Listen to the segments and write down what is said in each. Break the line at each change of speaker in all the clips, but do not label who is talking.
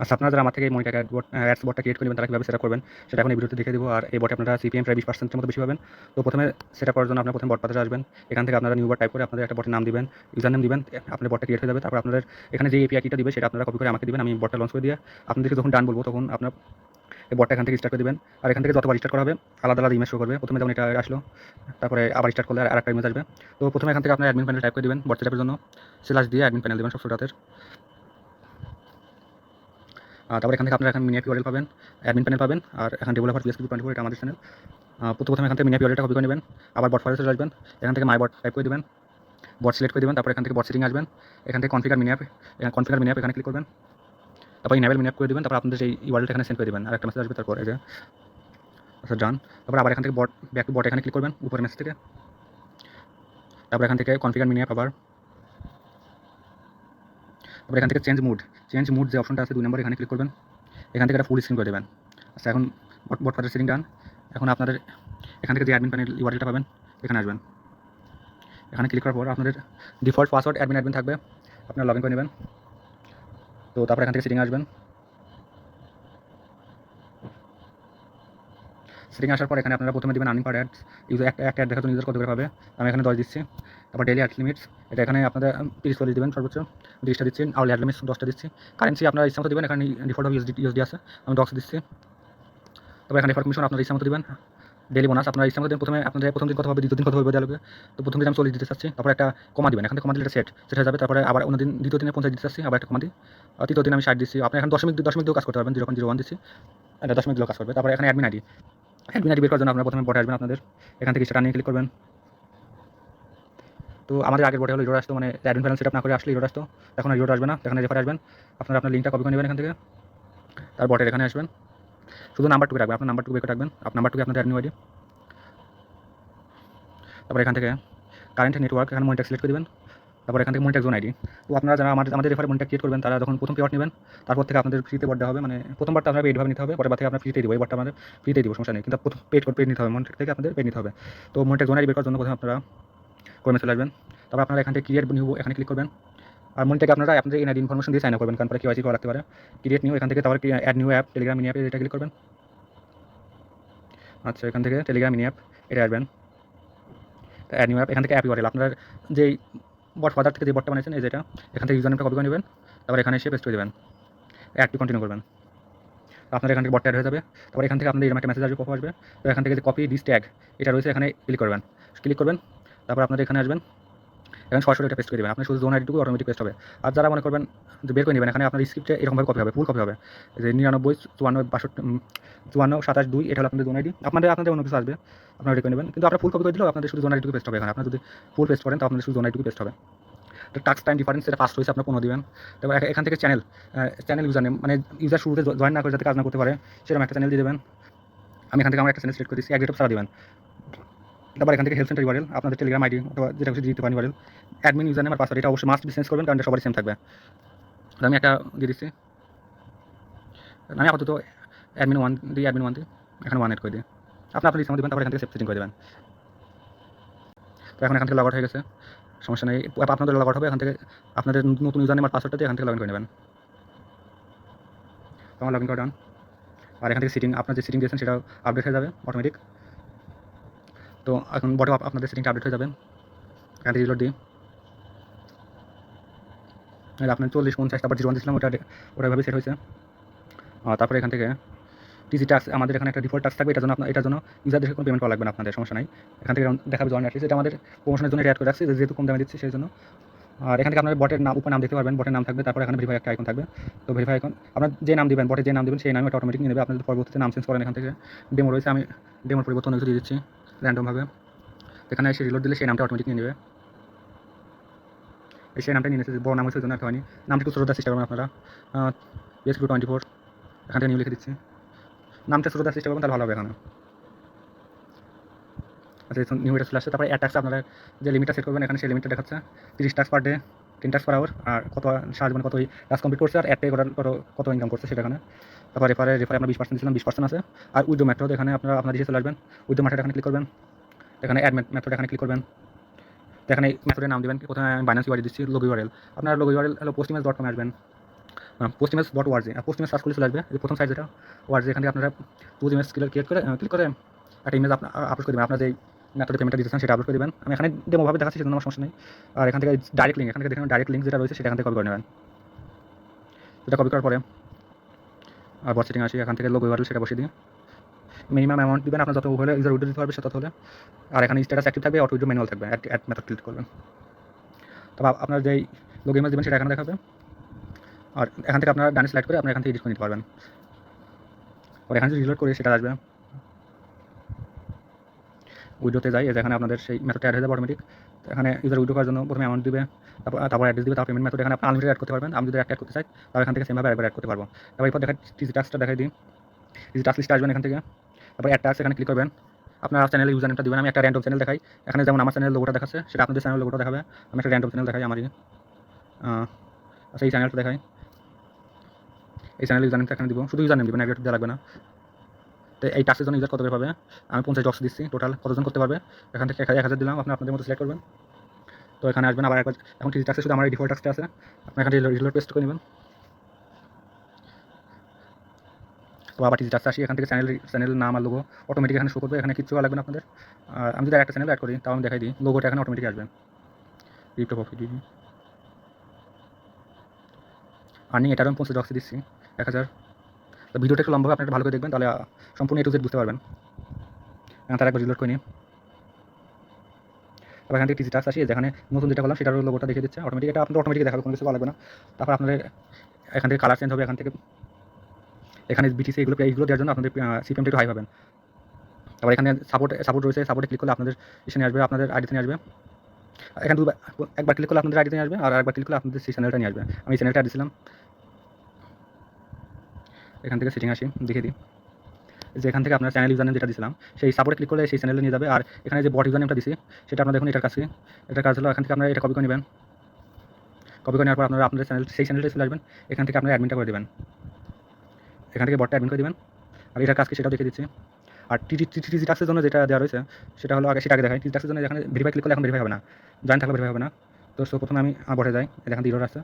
আচ্ছা, আপনারা যারা আমার থেকে এই মনিটাইজ অ্যাডস বটটা ক্রিয়েট করে নেবেন তারা কীভাবে সেটা করবেন সেটা এখন এই ভিডিওতে দেখে দেবো। আর এই বটে আপনারা সিপিএম প্রায় 20% মতো বেশি পাবেন। তো প্রথমে সেটা করার জন্য আপনারা প্রথমে বট পাতাতে আসবেন। এখান থেকে আপনারা নিউ বট টাইপ করে আপনাদের একটা বটের নাম দিবেন, ইউজার নেম দিবেন, আপনার বটটা ক্রিয়েট হয়ে যাবে। তারপর আপনাদের এখানে যে এপিআই কিটা দিবে সেটা আপনারা কপি করে আমাকে দিবেন, আমি বটটা লঞ্চ করে দিয়ে আপনাদেরকে যখন ডান বলবো তখন আপনার এই বটটা এখান থেকে স্টার্ট করে দিবেন। আর এখান থেকে যতবার স্টার্ট করা হবে আলাদা আলাদা ইমেজ শো করবে। প্রথমে যেমন এটা আসলো, তারপরে আবার স্টার্ট করলে আর একটা ইমেজ আসবে। তো প্রথমে এখান থেকে আপনার অ্যাডমিন প্যানেল টাইপ করে দিবেন, বট সেটআপের জন্য স্ল্যাশ দিয়ে অ্যাডমিন প্যানেল দিবেন সব ছোটাতের। তারপর এখান থেকে আপনারা এখন মিনি অ্যাপ ইউআরএল পাবেন, অ্যাডমিন প্যানেল পাবেন, আর এখন ডেভেলপার পিএসপি 24 এটা আমাদের চ্যানেল। প্রথমে এখান থেকে মিনি অ্যাপ ইউআরএলটা কপি করে নেবেন, আবার বট ফাইলে চলে আসবেন, এখান থেকে মাই বট টাইপ করে দিবেন, বট সিলেক্ট করে দিবেন, তারপর এখান থেকে বট সেটিং আসবেন, এখান থেকে কনফিগার মিনি অ্যাপ, এখানে ক্লিক করবেন, তারপর ইনেবল মিনি অ্যাপ করে দিবেন, তারপর আপনাদের এই ইউআরএলটা এখানে সেন্ড করে দিবেন, আর একটা মেসেজ আসবে তারপর এই যে আচ্ছা ডান। তারপর আবার এখান থেকে বট ব্যাক টু বট এখানে ক্লিক করবেন উপরের মেসেজ থেকে, তারপর এখান থেকে কনফিগার মিনি অ্যাপ আবার, তারপর এখান থেকে চেঞ্জ মুড যে অপশনটা আছে 2 নম্বর এখানে ক্লিক করবেন, এখান থেকে একটা ফুল স্ক্রিন করে দেবেন। আচ্ছা এখন বট ফাদার সেটিং ডান। এখন আপনাদের এখান থেকে যে অ্যাডমিন প্যানেল ইউআরএলটা পাবেন এখানে আসবেন, এখানে ক্লিক করার পর আপনাদের ডিফল্ট পাসওয়ার্ড অ্যাডমিন থাকবে, আপনারা লগ ইন করে নেবেন। তো তারপর এখান থেকে সেটিং আসবেন, সেটিং আসার পর এখানে আপনারা প্রথমে দেবেন আর্নিং পার অ্যাডস, ইউজার একটা অ্যাড দেখার জন্য ইউজার কত করে পাবে, আমি এখানে 10 দিচ্ছি। তারপর ডেইলি অ্যাড লিমিটস এটা এখানে আপনাদের 30-40 দেবেন, সর্বোচ্চ 30টা দিচ্ছি। আউলি অ্যাড লিমিটস 10টা দিচ্ছি। কারেন্সি আপনারা ইচ্ছা মতো দেবেন, এখানে ডিফল্ট ইউএসডি আছে, আমি ডক্স দিচ্ছি। তারপর এখানে রেফার কমিশন আপনারা ইচ্ছা মতো দেবেন। ডেইলি বোনাস আপনারা ইচ্ছা মতো দেবেন, প্রথমে আপনাদের প্রথম দিন কত হবে, দ্বিতীয় দিন কত হবে দেওয়া। তো প্রথম দিন আমি 40 দিতে চাচ্ছি, তারপর একটা কমা দিবেন, এখানে কমা দিলে সেট হয়ে যাবে। তারপরে আবার অন্য দিন দ্বিতীয় দিনে 50 দিতে চাচ্ছি, আবার একটা কমা দিই। তৃতীয় দিন আমি 60 দিচ্ছি। আপনি এখন দশমিক দিয়েও কাজ করতে পারবেন, 0.01 দিচ্ছি, এটা দশমিক দিয়েও কাজ করবে। তারপরে এখানে অ্যাডমিন আইডি বের করার জন্য আপনারা প্রথমে বটে আসবেন আপনাদের, এখান থেকে সেটা নিয়ে ক্লিক করবেন। তো আমাদের আগের বটে হলো ইরোড আসতো, মানে অ্যাডমিন প্যানেল সেটআপ না করে আসলে ইরোড আসতো, এখন আর ইরোড আসবে না। এখানে রেফারে আসবেন, আপনারা আপনার লিঙ্কটা কপি করে নেবেন এখান থেকে, তার বটের এখানে আসবেন, শুধু নাম্বারটুকু রাখবেন, আপনার নাম্বারটুকু বের করে রাখবেন, আপনার নাম্বারটুকু আপনাদের অ্যাডমিন আইডি। তারপর এখান থেকে কারেন্ট নেটওয়ার্ক এখানে মনিটর সিলেক্ট করে দেবেন, তারপর এখান থেকে মনিটর জোন আইডি। তো আপনারা যারা আমাদের রেফারে মনিটর ক্রিয়েট করবেন তারা যখন প্রথম পেয়ার নেবেন তারপর থেকে আপনাদের ফ্রিতে বট দেওয়া হবে, মানে প্রথমবারটা আপনারা পেইডভাবে নিতে হবে, পরের বার থেকে আপনার ফ্রিতে দিব, এই বটটা আমাদের ফ্রিতে দিব, সমস্যা নেই, কিন্তু প্রথম পেড নিতে হবে, মনিটর থেকে আপনাদের পেড নিতে হবে। তো মনিটর জোন আইডি বের করার জন্য প্রথমে আপনারা ক্রমে চলে আসবেন, তারপর আপনারা এখান থেকে ক্রিয়েট নিউ এখানে ক্লিক করবেন, আর মনিটরকে আপনারা আপনাদের এনআইডি ইনফরমেশন দিয়ে সাইন আপ করবেন, কারণ পরে কেওয়াইসি করা রাখতে পারে। ক্রিয়েট নিউ এখান থেকে, তারপর add new app Telegram mini অ্যাপে এটা ক্লিক করবেন। আচ্ছা এখান থেকে টেলিগ্রাম মিনি অ্যাপ এটা আসবেন, অ্যাড নিউ অ্যাপ এখান থেকে অ্যাপ ইউআরএল আপনার যেই বট ফাদার থেকে যে বটটা বানিয়েছেন এই যেটা, এখান থেকে ইউজার নেমটা কপি করে নেবেন, তারপর এখানে এসে পেস্ট করে দেবেন, অ্যাড টু কন্টিনিউ করবেন, আপনার এখান থেকে বটটা অ্যাড হয়ে যাবে। তারপর এখান থেকে আপনাদের এরকম একটা মেসেজ আসবে, পপ আসবে, তো এখান থেকে যে কপি দিস ট্যাগ এটা রয়েছে এখানে ক্লিক করবেন, তারপর আপনাদের এখানে আসবেন, এখানে সরাসরি এটা পেস্ট করে দেবেন, আপনার শুধু জোন আইডিটুকু অটোমেটিক পেস্ট হবে। আর যারা মনে করবেন যে বের করে নেবেন, এখানে আপনার স্ক্রিপ্টে এরকমভাবে কপি হবে, ফুল কপি হবে, যে 99 54 62 54 27 2 এটা হলো আপনাদের জোন আইডি, আপনাদের অন্য কিছু আসবে আপনারা রেখে নেবেন, কিন্তু আপনার ফুল কপি করে দিলেও আপনাদের শুধু জোন আইডিটুকু পেস্ট হবে। এখানে আপনার যদি ফুল পেস্ট করেন তো আপনাদের শুধু জোন আইডিটুকু পেস্ট হবে। তো টাস্ক টাইম ডিফারেন্স এটা ফার্স্ট হয়েছে, আপনার 15 দিবেন। তারপর এখান থেকে চ্যানেল ইউজার নেম, মানে ইউজার শুরুতে জয়েন না করে যাতে কাজ না করতে পারে সেরকম একটা চ্যানেল দিয়ে দেবেন। আমি এখান থেকে আমার একটা চ্যানেল সিলেক্ট করে দিচ্ছি, এক সারা দেবেন। তারপর এখান থেকে হেল্প সেন্টার ইউআরএল, আপনাদের টেলিগ্রাম আইডি অথবা যেটা কিছু দিতে পারেন ইউআরএল, অ্যাডমিন ইউজার নেম আর পাসওয়ার্ড এটা অবশ্যই মাস্ট চেঞ্জ করবেন, কারণ এটা সবারই সেম থাকবে। তো আমি একটা দিয়ে দিচ্ছি, আমি আপাতত অ্যাডমিন 1 দিই, এখানে 1 এড করে দিই, আপনার ইচ্ছা মতো দেবেন। তারপর এখান থেকে সেটিং করে দেবেন। তো এখন এখান থেকে লগ আউট হয়ে গেছে, সমস্যা নেই, আপনাদের লগ আউট হবে, এখান থেকে আপনাদের নতুন ইউজার নেম আর পাসওয়ার্ডটা দিয়ে এখান থেকে লগ ইন করে নেবেন। তো আমার লগ ইন করা ডান। আর এখান থেকে আপনার যে সেটিং দিয়েছেন সেটা আপডেট হয়ে যাবে অটোমেটিক। তো এখন বটে আপনাদের সেটিংটা আপডেট হয়ে যাবে, এখান থেকে রিলোড দিই, আপনার 40 50 তারপর 01 দিয়েছিলাম, ওটাভাবে সেট হয়েছে। তারপরে এখান থেকে টিজি টাস্ক আমাদের এখানে একটা ডিফল্ট টাস্ক থাকবে, এটার জন্য ইউজারদের কোনো পেমেন্ট করা লাগবে না আপনাদের, সমস্যা নাই। এখান থেকে দেখাবে জয়েন অ্যাটলিস্ট, এটা আমাদের প্রমোশনের জন্য অ্যাড করে রাখছি, যেহেতু কম দামে দিচ্ছি সেই জন্য। আর এখান থেকে আপনার বটের নাম উপর নাম দেখতে পারবেন, বটের নাম থাকবে, তারপর এখানে ভেরিফাই একটা আইকন থাকবে। তো ভেরিফাই আইকন আপনার যে নাম দিবেন, বটের যে নাম দিবেন সেই নামে এটা অটোমেটিক নিয়ে নেবে। আপনাদের পরবর্তীতে নাম চেঞ্জ করেন, এখান থেকে ডেমো রয়েছে, আমি ডেমোর পরিবর্তন কিছু দিয়ে দিচ্ছি র্যান্ডমভাবে, এখানে এসে রিলোড দিলে সেই নামটা অটোমেটিক নিয়ে নেবে। সেই নামটা নিয়ে নিয়েছে, বড় নাম হয়েছে জন্য একটা হয়নি, নামটা একটু ছোটো দেওয়ার চেষ্টা করবেন আপনারা, PSQ 24 এখান থেকে নিউ লিখে দিচ্ছি, নামটা ছোটো দেওয়ার চেষ্টা করবেন তাহলে ভালো হবে এখানে। আচ্ছা নিউ এটা চলে আসছে। তারপরে টাস্ক আপনারা যে লিমিটটা সেট করবেন, এখানে সেই লিমিটটা দেখাচ্ছে 30 task per day, 10 task per hour, আর কত সারা জীবনে কত টাস্ক কমপ্লিট করছে আর অ্যাড করার কত ইনকাম করছে সেটা এখানে। তারপর রেফারে আপনার 20% ছিলাম, 20% আছে। আর উইথড্র মেথড এখানে আপনারা আপনার দিকে চলে আসবেন, উইথড্র মেথড এখানে ক্লিক করবেন, এখানে অ্যাড মেথড এখানে ক্লিক করবেন, এখানে মেথডের নাম দেবেন, কোথায় আমি বাইন্যান্স ইউআরএল দিচ্ছি, লোগো ইউআরএল আপনার লোগো ইউআরএল হলো postimage.com আসবেন, post image dot org, post image search করলে চলে আসবে। এই প্রথম সাইট যেটা ওয়ার্জি, এখান থেকে আপনারা চুজ ইমেজ ক্লিক করে একটা ইমেজ আপলোড করে দেবেন। আপনার যেই মেথডে পেমেন্টটা দিতেছেন সেটা আপলোড করে দেবেন। আমি এখানে ডেমোভাবে দেখাচ্ছি, সেজন্য আমার সমস্যা নেই। আর এখান থেকে ডাইরেক্ট লিঙ্ক, এখান থেকে দেখেন ডাইরেক্ট লিঙ্ক যেটা রয়েছে সেটা এখান থেকে কপি করে নেবেন। সেটা কপি করার পরে আর বট সেটিং আসি, এখান থেকে লোগো ইউআরএল সেটা বসিয়ে দিই। মিনিমাম অ্যামাউন্ট দিবেন, আপনার যত হলে ইউজার উইড্রো দিতে পারবে সেটা হলে। আর এখানে স্ট্যাটাস অ্যাক্টিভ থাকবে, অটো উইড্রো ম্যানুয়াল থাকবে। অ্যাড মেথড ক্লিক করবেন। তবে আপনার যেই লোগো ইমেজ দেবেন সেটা এখানে দেখাবে। আর এখান থেকে আপনারা ডানে সিলেক্ট করে আপনারা এখান থেকে এডিট করে নিতে পারবেন। আর এখানে যদি রিলোড করে সেটা আসবে, উইডোতে যাই, এখানে আপনাদের সেই মেথডটা অ্যাড হয়ে যাবে অটোমেটিক। এখানে ইউজার উইড্রো করার জন্য প্রথমে অ্যামাউন্ট দিবে, তারপর অ্যাড্রেস দিবে, তারপর পেমেন্ট মেথড এখানে আপনি আনলিমিটেড অ্যাড করতে পারবেন। আমি যদি একটা অ্যাড করতে চাই তাহলে এখান থেকে সেমভাবে একবার অ্যাড করতে পারবো। তারপর এরপর দেখাই টিজি টাস্কটা দেখাই দিই। টিজি টাস্ক লিস্টে আসবেন এখান থেকে, তারপর অ্যাড টাস্ক এখানে ক্লিক করবেন। আপনার চ্যানেলের ইউজার নেমটা দিবেন। আমি একটা র্যান্ডম চ্যানেল দেখাই, এখানে যেমন আমার চ্যানেলের লোগোটা দেখাচ্ছে সেটা আপনাদের চ্যানেলের লোগোটা দেখাবে। আমি একটা র্যান্ডম চ্যানেল দেখাই আমারই, আচ্ছা এই চ্যানেলটা দেখাই। এই চ্যানেলের ইউজার নেমটা এখানে দিব, শুধু ইউজার নেম দিবেন, অ্যাড দেওয়া লাগবে না। তো এই টাস্কের জন্য ইউজার কত করে পাবে, আমি 50 ডক্স দিচ্ছি। টোটাল কতজন করতে পারবে, এখান থেকে 1000 দিলাম। আপনাদের মতো সিলেক্ট করবেন। তো এখানে আসবেন আবার একবার, এখন টিজি টাস্কে শুধু আমার এই ডিফল্ট টাস্কটা আছে, আপনি এখানে রিলোড পেস্ট করে নেবেন। তো আবার টিজি টাস্কে আসি, এখান থেকে চ্যানেল নাম আর লোগো অটোমেটিক এখানে শো করবে, এখানে কিচ্ছু লাগবে না আপনাদের। আমি যদি একটা চ্যানেল অ্যাড করি তাও আমি দেখাই দিই, লোগোটা এখানে অটোমেটিক আসবে। রিপ্টো প্রফিট আর্নিং এটারও আমি 50 ডক্স দিচ্ছি 1000। তো ভিডিওটা একটু লম্বা হবে, আপনারা ভালো করে দেখবেন, তাহলে সম্পূর্ণ এ টু জেড বুঝতে পারবেন। তার একবার রিলোড করে নিই। তারপর এখান থেকে টিজি টাস্ক আসি, যেখানে নতুন যেটা করলাম সেটার লোগোটা দেখিয়ে দিচ্ছে অটোমেটিক। এটা আপনাদের অটোমেটিক দেখাবে, কোনো কিছু লাগবে না। তারপর আপনাদের এখান থেকে কালার চেঞ্জ হবে, এখান থেকে এখানে বিটিসি এইগুলো দেওয়ার জন্য আপনাদের সিপিএমটা একটু হাই পাবেন। তারপর এখানে সাপোর্ট রয়েছে, সাপোর্টে ক্লিক করলে আপনাদের এখানে আসবে, আপনাদের আইডিতে নিয়ে আসবে। এখানে একবার ক্লিক করলে আপনাদের আইডিতে নিয়ে আসবে, আর একবার ক্লিক করলে আপনাদের সেই চ্যানেলটা নিয়ে আসবে। আমি এই চ্যানেলটা দিয়েছিলাম। এখান থেকে সেটিং আসি, দেখিয়ে দিই যে এখান থেকে আপনার চ্যানেল ইউজার নেম যেটা দিয়েছিলাম সেই সাপোর্টে ক্লিক করলে সেই চ্যানেলে নিয়ে যাবে। আর এখানে যে বট ইউজার নেমটা দিছি সেটা আপনারা দেখুন, এটার কাজ হলো এখান থেকে আপনারা এটা কপি করে নেবেন। কপি করে নেওয়ার পর আপনারা আপনাদের সেই চ্যানেলটা চলে আসবেন, এখান থেকে আপনারা অ্যাডমিনটা করে দেবেন, এখান থেকে বটটা অ্যাডমিন করে দেবেন। আর এটার কাজকে সেটাও দেখে দিচ্ছি। আর টিজি টাস্কের জন্য যেটা দেওয়া রয়েছে সেটা হলো সেটা আগে দেখাই। টিজি টাস্কের জন্য এখানে ভেরিফাই ক্লিক করলে এখন ভেরিফাই হবে না, জয়েন থাকলে ভেরিফাই হবে না। তো প্রথমে আমি বটে যাই, এখান থেকে ইরোর আছে।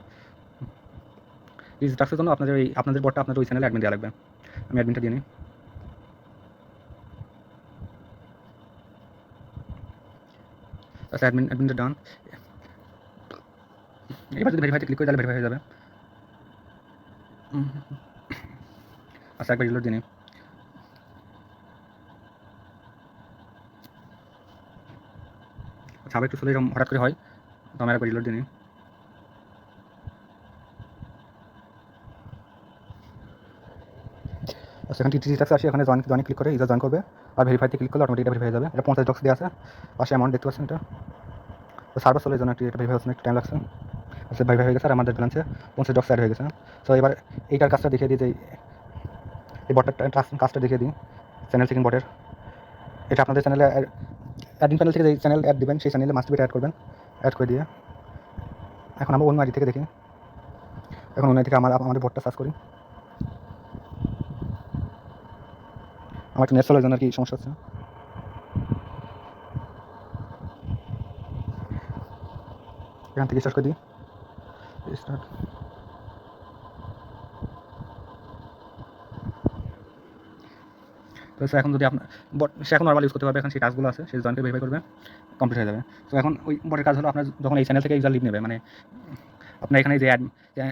টিজি টাস্কের জন্য আপনাদের বটটা আপনাদের ওই চ্যানেলে অ্যাডমিন দেওয়া লাগবে। আমি অ্যাডমিনটা দিয়ে নিই। আচ্ছা অ্যাডমিনটা ডান। এবার যদি ভেরিফাইতে ক্লিক করি তাহলে ভেরিফাই হয়ে যাবে। আচ্ছা একবার রিলোড দিয়ে নিই। আচ্ছা আবার একটু চলে এরকম হঠাৎ করে হয়, তো আমি একবার রিলোড দিয়ে নিই। আচ্ছা এখানে টিটি টাস্ক আসি, এখানে জয়েন ক্লিক করে ইউজার জয়েন করবে। আর ভেরিফাইতে ক্লিক করলে অটোমেটিক ভেরিফাই হয়ে যাবে। এটা 50 ডক্স দেওয়া আছে, পাশে অ্যামাউন্ট দেখতে পাচ্ছেন। এটা তো সার্ভার চলে জন্য এটা ভেরিফাই হচ্ছে, একটু টাইম লাগছে। আচ্ছা ভেরিফাই হয়ে গেছে, আর আমাদের ব্যালেন্সে 50 ডক্স অ্যাড হয়ে গেছে। তো এবার এইটার কাজটা দেখিয়ে দিই, যে এই বটের কাজটা দেখিয়ে দিই। চ্যানেল চেকিং বটের এটা আপনাদের চ্যানেলে অ্যাডমিন প্যানেল থেকে যে চ্যানেল অ্যাড দেবেন সেই চ্যানেলে মাস্ট বি অ্যাড করবেন। অ্যাড করে দিয়ে এখন আমরা অন্য আইডি থেকে দেখি, এখন অন্য থেকে আমাদের বটটা সার্চ করি। আমার একটু নেট চলার জন্য আর কি সমস্যা হচ্ছে। এখান থেকে সার্চ করে দিই স্টার্ট। তো এখন যদি আপনার বট সে এখন নর্মাল ইউজ করতে পারবে, এখন সেই টাস্কগুলো আছে সেই জয়েনকে ভেরিফাই করবে, কমপ্লিট হয়ে যাবে। তো এখন ওই বটের কাজ হলো আপনার যখন এই চ্যানেল থেকে ইউজার লিভ নেবে, মানে আপনার এখানে যে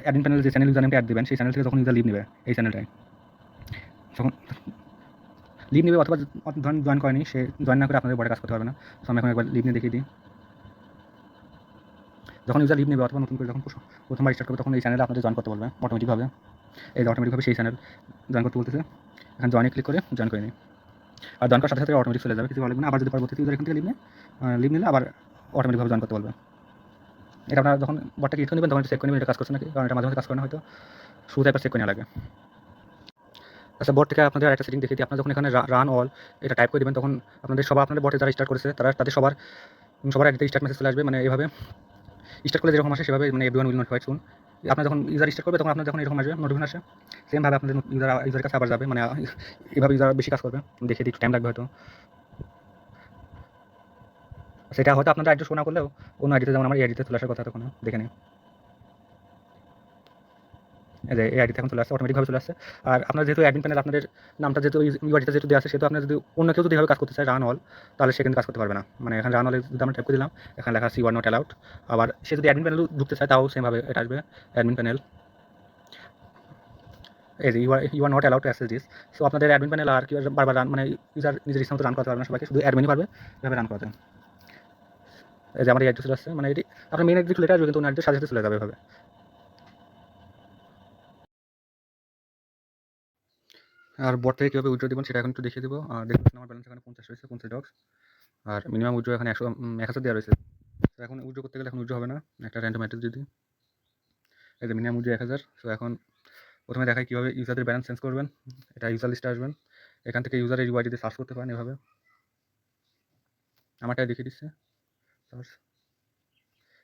অ্যাডমিন প্যানেল যে চ্যানেল ইউজার নেমটা অ্যাড দেবেন সেই চ্যানেল থেকে যখন ইউজার লিভ নেবে এই চ্যানেলটায়, যখন লিভ নেবে অথবা ধরেন জয়েন করেনি, সে জয়েন না করে আপনাদের বটে কাজ করতে পারবে না। তো আমি এখন একবার লিভ নিয়ে দেখিয়ে দিই। যখন ইউজার লিভ নেবে অথবা নতুন করে যখন প্রথমবার স্টার্ট করবে তখন এই চ্যানেলে আপনাদের জয়েন করতে বলবে অটোমেটিকভাবে। এই যে অটোমেটিকভাবে সেই চ্যানেল জয়েন করতে বলতেছে, এখানে জয়েনে ক্লিক করে জয়েন করে নিই। আর জয়েন করার সাথে সাথে অটোমেটিক চলে যাবে, কিছু লাগবে না। আবার যদি পরবর্তীতে ইউজার এখান থেকে লিভ নিলে আবার অটোমেটিকভাবে জয়েন করতে বলবে। এটা আপনারা যখন বটটা ক্লিক করে নেবেন তখন চেক করে নেবেন এটা কাজ করছে নাকি, কারণ এটা মাঝে মাঝে কাজ করে না, হয়তো শুরুতে একবার চেক করে নেওয়া লাগে। আচ্ছা বট থেকে আপনাদের একটা সেটিং দেখিয়ে দিই। আপনারা যখন এখানে রান অল এটা টাইপ করে দেবেন তখন আপনাদের বটে যারা স্টার্ট করেছে তাদের সবার আইডিতে স্টার্ট মেসেজ চলে আসবে। মানে এইভাবে স্টার্ট করলে যেরকম আসে সেভাবে, মানে এভরিওয়ান উইল নোটিফাইড সুন। আপনার যখন ইউজার স্টার্ট করবে তখন আপনার যখন এরকম আসবে নোটিফিকেশন আসে, সেমভাবে আপনাদের ইউজারের কাছে আবার যাবে। মানে এভাবে ইউজার বেশি কাজ করবে। দেখে দিই, একটু টাইম লাগবে হয়তো। সেটা হয়তো আপনাদের আইডি শো না করলেও অন্য আইডিতে, যেমন আমার এই আইডিতে চলে আসার কথা, তখন দেখে নিই। এই যে এই আইডিতে এখন চলে আসছে, অটোমেটিকভাবে চলে আসছে। আর আপনার যেহেতু অ্যাডমিন প্যানেল আপনাদের নামটা যেহেতু ইউআইডিতে যেহেতু দেওয়া আছে, সেহেতু আপনার যদি অন্য কেউ যদি এভাবে কাজ করতে চায় রান অল, তাহলে সে কিন্তু কাজ করতে পারবে না। মানে এখানে রান অলে যদি আমরা টাইপ করে দিলাম, এখানে লেখা আছে ইউ আর নট অ্যালাউড। আবার সে যদি অ্যাডমিন প্যানেল ঢুকতে চায়, তাও সেমভাবে এটা আসবে অ্যাডমিন প্যানেল, এই যে you are not allowed to access this. So আপনাদের অ্যাডমিন প্যানেল আর কি বারবার রান, মানে ইউজার নিজের ইচ্ছা মতো রান করতে পারবে না সবাইকে, শুধু অ্যাডমিনই পারবে এভাবে রান করাতে। এই যে আমার এই অ্যাড্রেস চলে আসছে, মানে এটি আপনার মেইন অ্যাড্রেস চলে আসবে, কিন্তু অন্য অ্যাড্রেস সাথে সাথে চলে যাবে এভাবে। আর বট থেকে কীভাবে উইথড্র দিবেন সেটা এখন একটু দেখিয়ে দেবো। আর দেখুন আমার ব্যালেন্স এখানে 50 রয়েছে, 50 ডক্স। আর মিনিমাম উইথড্র এখানে 1000 দেওয়া রয়েছে। তো এখন উইথড্র করতে গেলে এখন উইথড্র হবে না, একটা র্যান্ডম অ্যাড্রেস যদি এই যে মিনিমাম উইথড্র 1000। সো এখন প্রথমে দেখায় কীভাবে ইউজারদের ব্যালেন্স চেঞ্জ করবেন। এটা ইউজার লিস্টে আসবেন, এখান থেকে ইউজারের ইউআইডিতে সার্চ করতে পারেন এভাবে। আমারটাই দেখিয়ে দিচ্ছে সার্চ,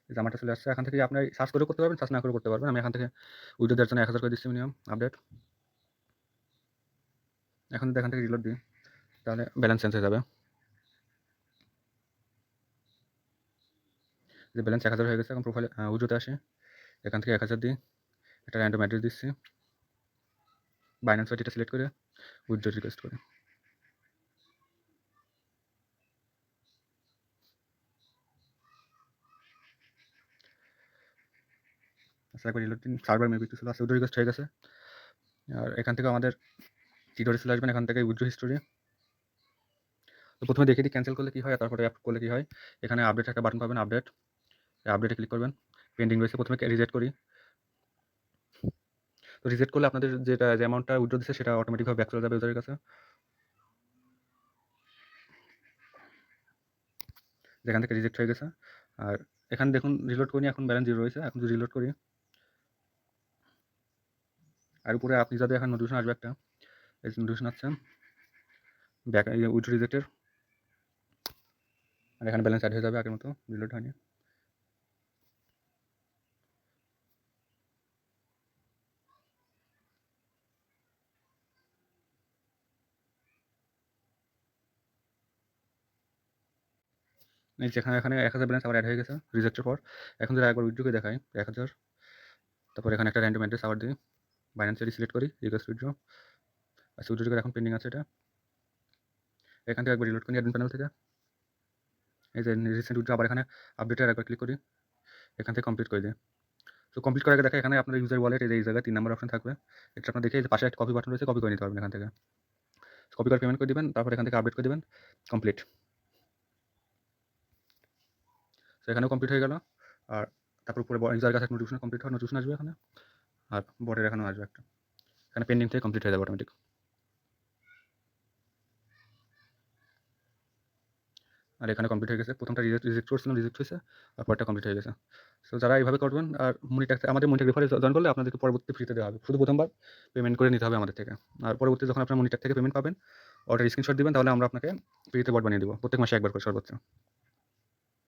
এই যে আমারটা চলে আসছে। এখান থেকে আপনি সার্চ করেও করতে পারবেন, সার্চ না করেও করতে পারবেন। আমি এখান থেকে উইথড্র দেওয়ার জন্য 1000 করে দিচ্ছি মিনিমাম আপডেট। এখন যদি এখান থেকে রিলোড দিই, তাহলে ব্যালেন্স চেঞ্জ হয়ে যাবে। যে ব্যালেন্স 1000 হয়ে গেছে। এখন প্রোফাইলে উইথড্রতে আসি, এখান থেকে 1000 দিই, একটা র্যান্ডম অ্যাড্রেস দিচ্ছি, বাইন্যান্স ওয়ালেটটা সিলেক্ট করে উইথড্র রিকোয়েস্ট করি। আচ্ছা একবার রিলোড দিন, সার্ভার মেবি একটু স্লো আছে। উইথড্র রিকোয়েস্ট হয়ে গেছে। আর এখান থেকে আমাদের টিটোরে চলে আসবেন, এখান থেকে উইথড্র হিস্টোরি। তো প্রথমে দেখে দিই ক্যান্সেল করলে কী হয়, আর তারপরে অ্যাপ করলে কী হয়। এখানে আপডেট একটা বাটন পাবেন, আপডেট, আপডেটে ক্লিক করবেন। পেন্ডিং রয়েছে, প্রথমে রিজেক্ট করি। তো রিজেক্ট করলে আপনাদের যেটা যে অ্যামাউন্টটা উইথড্র দিচ্ছে সেটা অটোমেটিকভাবে ব্যাক চলে যাবে ইউজারের কাছে। যেখান থেকে রিজেক্ট হয়ে গেছে। আর এখানে দেখুন রিলোড করি, এখন ব্যালেন্স 0 রয়েছে। এখন যদি রিলোড করি, আর উপরে আপনি যাতে এখন নোটিফিকেশন আসবে একটা, এই নোটিফিকেশন আসছে ব্যাক উইথড্র রিজেক্টের। আর এখানে ব্যালেন্স অ্যাড হয়ে যাবে, আগের মতো রিলোড হয়নি। এই যেখানে এখানে 1000 ব্যালেন্স আবার অ্যাড হয়ে গেছে রিজেক্টের পর। এখন যদি একবার উইথড্রকে দেখাই 1000, তারপর এখানে একটা র্যান্ডম অ্যাড্রেস আবার দিই, বাইন্যান্স আইডি সিলেক্ট করি, রিকোয়েস্ট উইথড্র। আচ্ছা উইথড্র করে এখন পেন্ডিং আছে এটা। এখান থেকে একবার রিলোড করি অ্যাডমিন প্যানেল থেকে, এই যে রিসেন্ট উইথড্র। আবার এখানে আপডেটের একবার ক্লিক করি, এখান থেকে কমপ্লিট করে দিই। তো কমপ্লিট করার আগে দেখা এখানে আপনার ইউজার ওয়ালেট, এই জায়গায় 3 নম্বর অপশন থাকবে। এটা আপনার দেখে এই যে পাশে একটা কপি বাটন রয়েছে, কপি করে নিতে পারবেন এখান থেকে। কপি করে পেমেন্ট করে দিবেন, তারপর এখান থেকে আপডেট করে দিবেন, কমপ্লিট। তো এখানেও কমপ্লিট হয়ে গেল। আর তারপর উপরে ইউজারের কাছে নোটিফিকেশন কমপ্লিট হওয়ার নোটিফিকেশন আসবে এখানে। আর বটের এখানেও আসবে একটা, এখানে পেন্ডিং থেকে কমপ্লিট হয়ে যাবে অটোমেটিক। আর এখানে কমপ্লিট হয়ে গেছে। প্রথমটা রিজেক্ট করছিলাম, রিজেক্ট হয়েছে, আর পরেরটা কমপ্লিট হয়ে গেছে। সো যারা এইভাবে করবেন, আর মনিট্যাক্স আমাদের মনিট্যাক রেফারে জয়েন করলে আপনাদেরকে পরবর্তী ফ্রিতে দেওয়া হবে। শুধু প্রথমবার পেমেন্ট করে নিতে হবে আমাদের থেকে। আর পরবর্তী যখন আপনার মনিট্যাক থেকে পেমেন্ট পাবেন, অর্ডার স্ক্রিনশট দিবেন, তাহলে আমরা আপনাকে ফ্রিতে বট বানিয়ে দেবো, প্রত্যেক মাসে একবার করে সর্বোচ্চ।